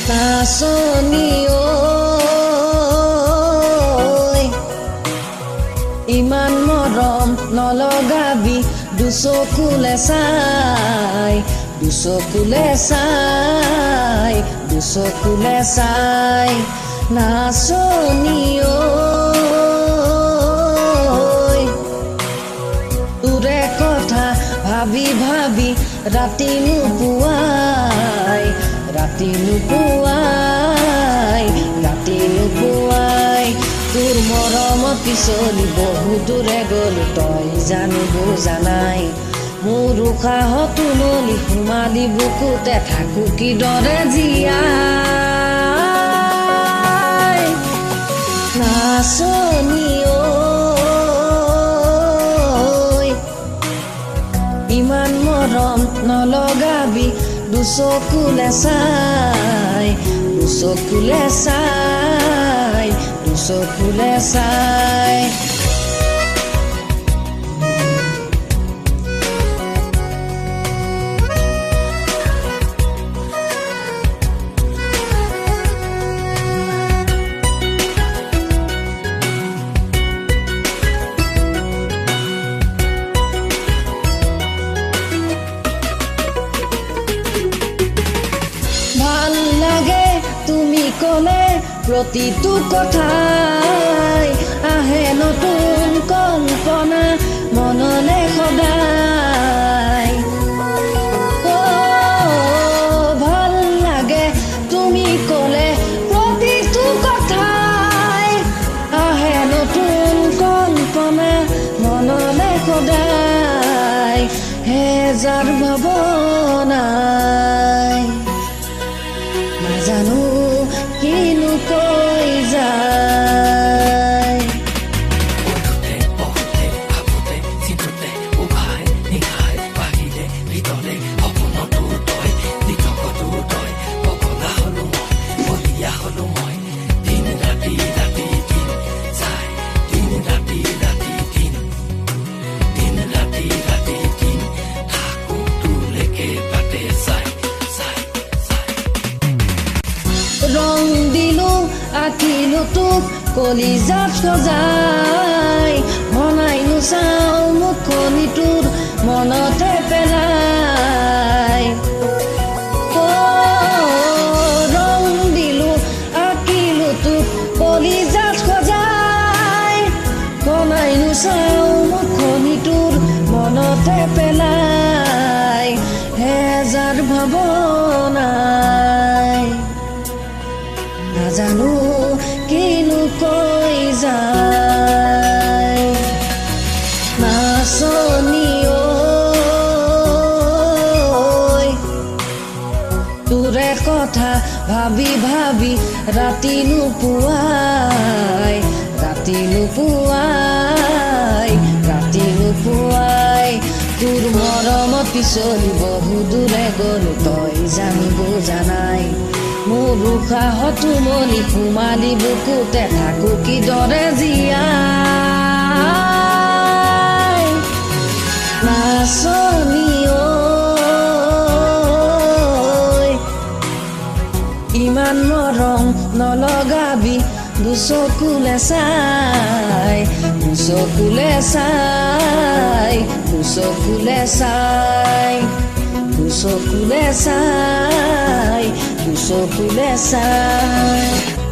নাচনী ঐ ইমান মৰম নলগাবি দুচকুলে চাই নাচনী ঐ তোৰে কথা ভাবি ভাবি ৰাতি নুপুৱাই তোৰ মৰমত পিছলি বহু দূৰে গ'ল তই জানিব জানাই মোৰ উশাহতো নলি সোমালি বুকুতে থাকো কিদৰে জীয়াই নাচনী ঐ ইমান মৰম নলগাবি দুচকুলে চাই ভাল লাগে তুমি ক'লে প্ৰতিটো কথাই আহে নতুন কল্পনা মনলে সদায় ভাল লাগে তুমি ক'লে প্ৰতিটো কথাই আহে নতুন কল্পনা মনলে সদায় হেজাৰ ভাৱনাই নাজানো কিনো কৈ যায় ৰং দিলো আঁকিলো তোক কলিজাত সজাই বনাইনো চাওঁ মুখনি তোৰ মনতে পেলাই ৰং দিলো আঁকিলো তোক কলিজাত সজাই বনাইনো চাওঁ মুখনি তোৰ মনতে পেলাই হেজাৰ ভাৱনাই নাজানো কিনো কৈ যায় নাচনী ঐ তোৰে কথা ভাবি ভাবি ৰাতি নুপুৱাই তোৰ মৰমত পিছলি বহু দূৰে গ'ল তই জানিব জানাই মোৰ উশাহতো নলি সোমালি বুকুতে থাকো কিদৰে জীয়াই নাচনী ঐ ইমান মৰম নলগাবি দুচকুলে চাই দুচকুলে চাই